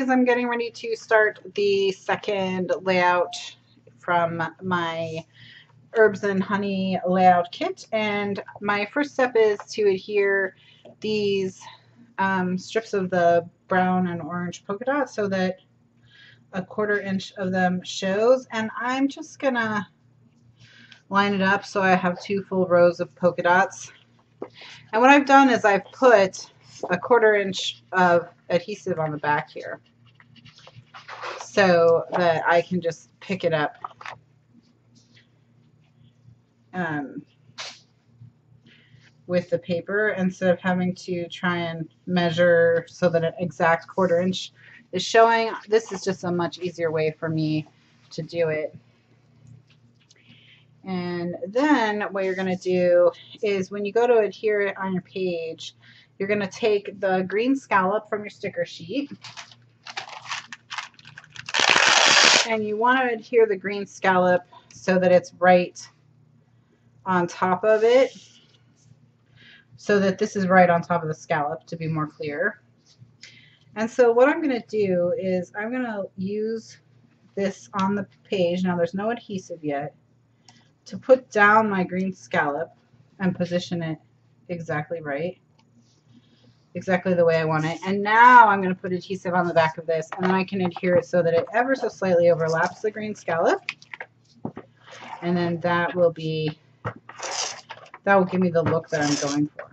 is I'm getting ready to start the second layout from my Herbs and Honey layout kit, and my first step is to adhere these strips of the brown and orange polka dot so that a 1/4 inch of them shows, and I'm just gonna line it up so I have 2 full rows of polka dots. And what I've done is I've put a 1/4 inch of adhesive on the back here so that I can just pick it up with the paper instead of having to try and measure so that an exact 1/4 inch is showing. This is just a much easier way for me to do it. And then what you're going to do is when you go to adhere it on your page, you're going to take the green scallop from your sticker sheet, and you want to adhere the green scallop so that it's right on top of it, so that this is right on top of the scallop, to be more clear. And so what I'm going to do is I'm going to use this on the page. Now there's no adhesive yet, to put down my green scallop and position it exactly right, exactly the way I want it. And now I'm going to put adhesive on the back of this, and then I can adhere it so that it ever so slightly overlaps the green scallop, and then that will give me the look that I'm going for.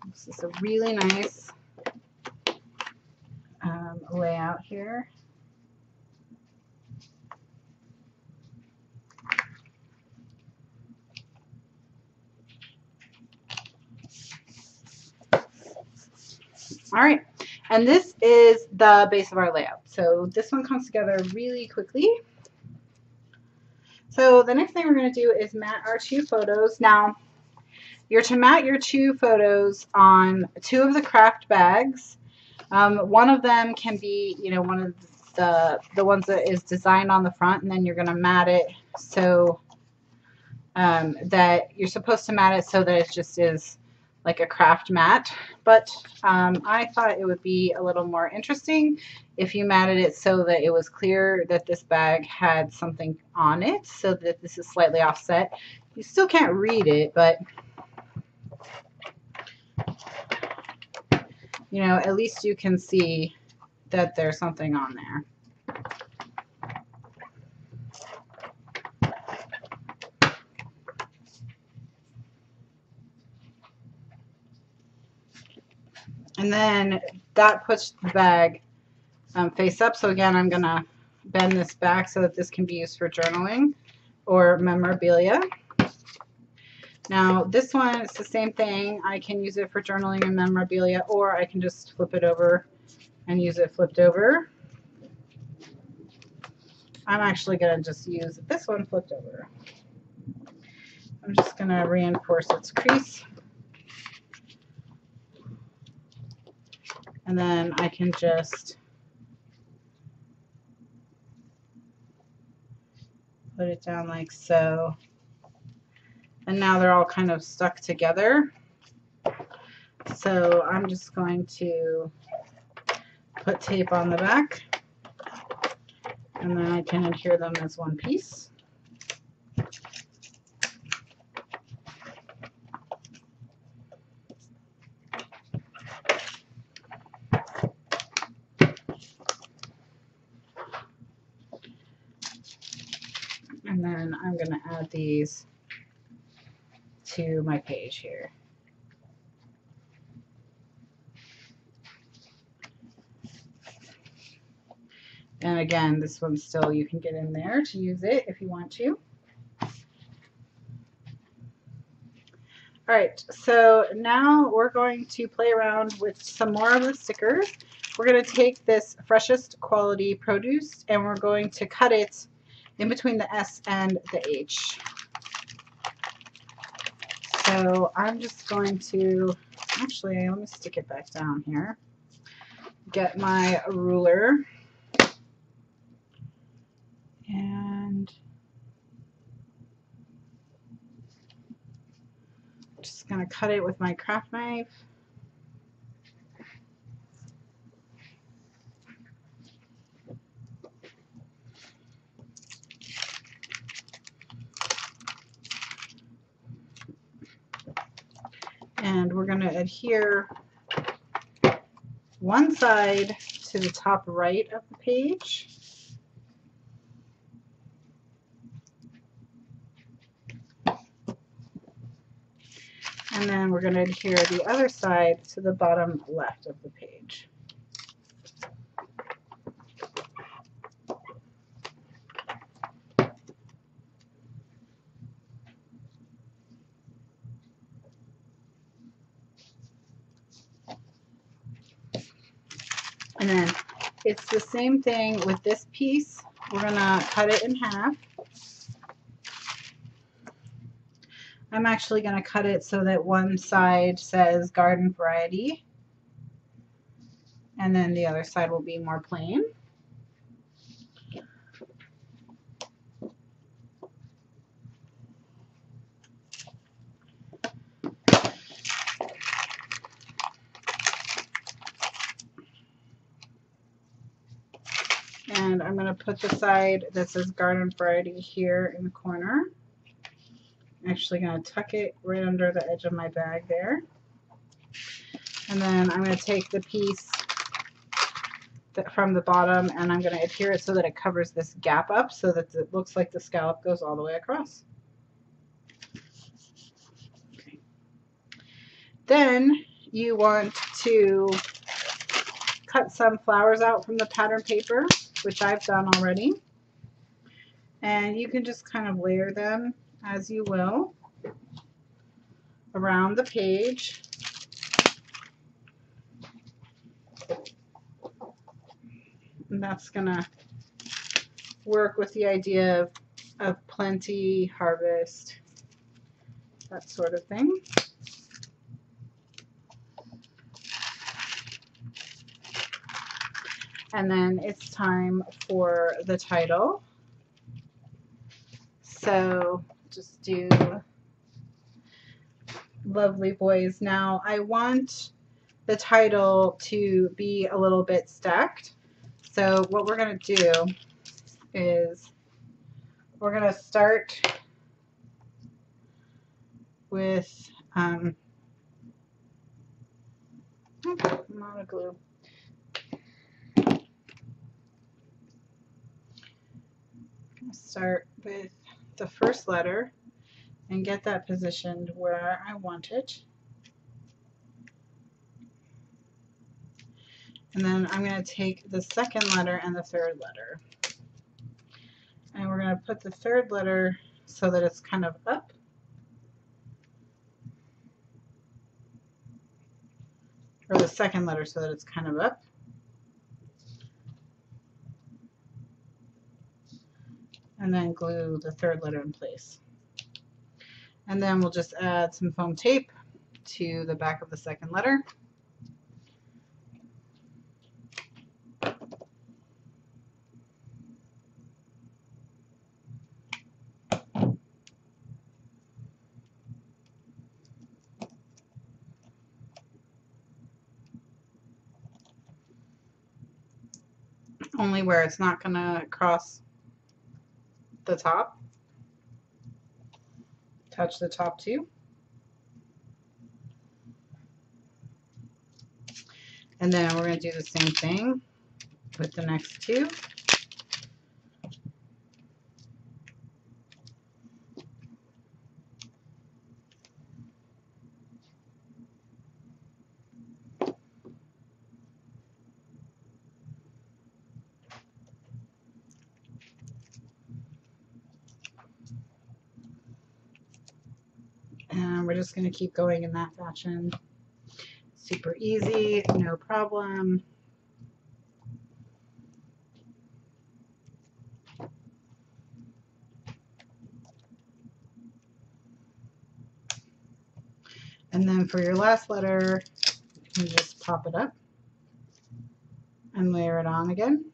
This is a really nice layout here. All right, and this is the base of our layout. So this one comes together really quickly. So the next thing we're going to do is mat our 2 photos. Now, you're to mat your 2 photos on 2 of the craft bags. One of them can be, you know, one of the ones that is designed on the front, and then you're going to mat it so that you're supposed to mat it so that it just is like a craft mat. But I thought it would be a little more interesting if you matted it so that it was clear that this bag had something on it, so that this is slightly offset. You still can't read it, but you know, at least you can see that there's something on there. And then that puts the bag face up. So again, I'm going to bend this back so that this can be used for journaling or memorabilia. Now this one, it's the same thing. I can use it for journaling and memorabilia, or I can just flip it over and use it flipped over. I'm actually going to just use this one flipped over. I'm just going to reinforce its crease. And then I can just put it down like so. And now they're all kind of stuck together. So I'm just going to put tape on the back, and then I can adhere them as one piece. And then I'm going to add these to my page here. And again, this one still, you can get in there to use it if you want to. All right, so now we're going to play around with some more of the stickers. We're going to take this freshest quality produce and we're going to cut it in between the S and the H. So I'm just going to, actually, let me stick it back down here. Get my ruler. And Just going to cut it with my craft knife. And we're going to adhere one side to the top right of the page. And then we're going to adhere the other side to the bottom left of the page. And then it's the same thing with this piece. We're going to cut it in half. I'm actually going to cut it so that one side says garden variety and then the other side will be more plain. And I'm going to put the side that says garden variety here in the corner. I'm actually going to tuck it right under the edge of my bag there. And then I'm going to take the piece from the bottom and I'm going to adhere it so that it covers this gap up so that it looks like the scallop goes all the way across. Okay. Then you want to cut some flowers out from the pattern paper, which I've done already. And you can just kind of layer them as you will around the page. And that's going to work with the idea of plenty, harvest, that sort of thing. And then it's time for the title. So just do Lovely Boys. Now I want the title to be a little bit stacked. So what we're going to do is we're going to start with monoglue. Start with the first letter and get that positioned where I want it. And then I'm going to take the second letter and the third letter. And we're going to put the third letter so that it's kind of up. Or the second letter so that it's kind of up. And then glue the third letter in place. And then we'll just add some foam tape to the back of the second letter. Only where it's not going to cross the top. Touch the top too. And then we're going to do the same thing with the next two. And we're just going to keep going in that fashion. Super easy, no problem. And then for your last letter, you just pop it up and layer it on again.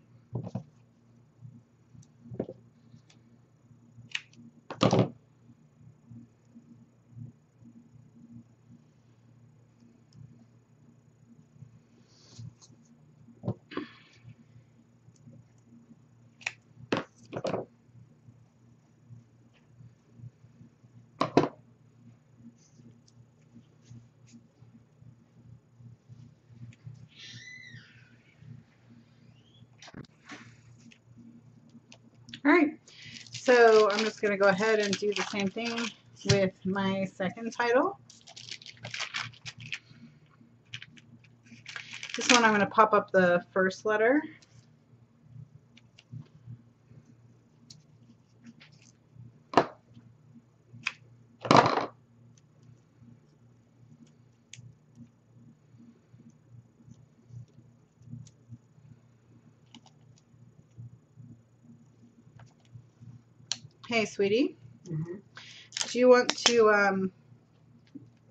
All right, so I'm just going to go ahead and do the same thing with my second title. This one I'm going to pop up the first letter. Hey, sweetie. Mm-hmm. Do you want to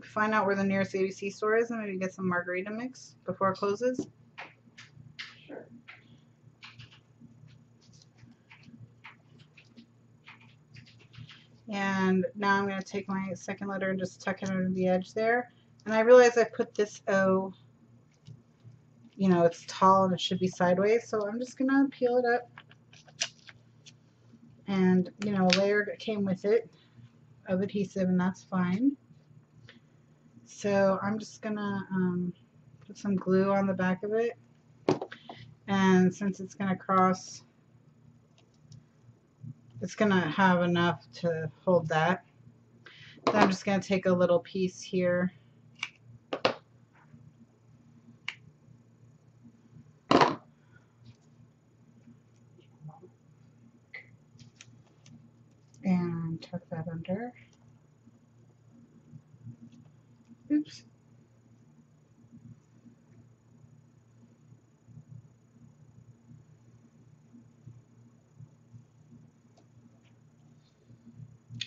find out where the nearest ABC store is and maybe get some margarita mix before it closes? Sure. And now I'm going to take my second letter and just tuck it under the edge there. And I realize I put this O, you know, it's tall and it should be sideways, so I'm just going to peel it up. And, you know, a layer came with it of adhesive, and that's fine. So I'm just going to put some glue on the back of it. And since it's going to cross, it's going to have enough to hold that. Then I'm just going to take a little piece here. And tuck that under. Oops.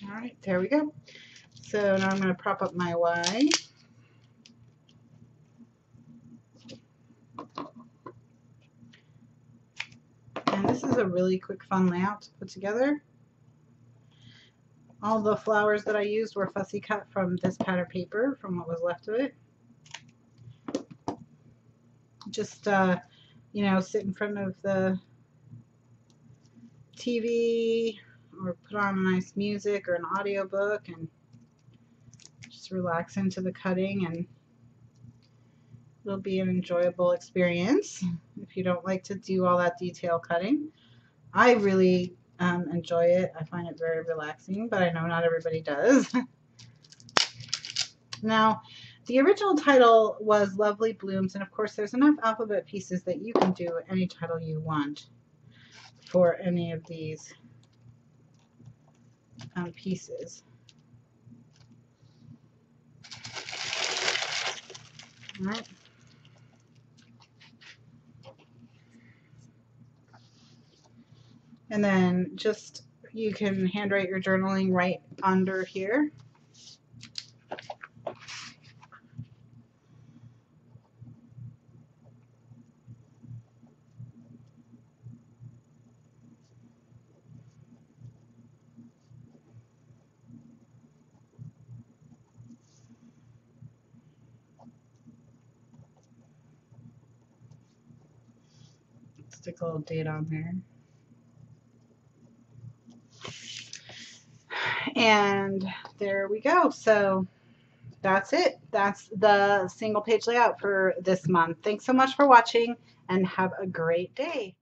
All right, there we go. So now I'm going to prop up my Y. And this is a really quick, fun layout to put together. All the flowers that I used were fussy cut from this pattern paper, from what was left of it. Just, you know, sit in front of the TV or put on nice music or an audiobook and just relax into the cutting, and it'll be an enjoyable experience if you don't like to do all that detail cutting. I really enjoy it. I find it very relaxing, but I know not everybody does. Now, the original title was Lovely Blooms, and of course there's enough alphabet pieces that you can do any title you want for any of these pieces. All right. And then just, you can handwrite your journaling right under here. Stick a little date on there. And there we go. So that's it. That's the single page layout for this month. Thanks so much for watching and have a great day.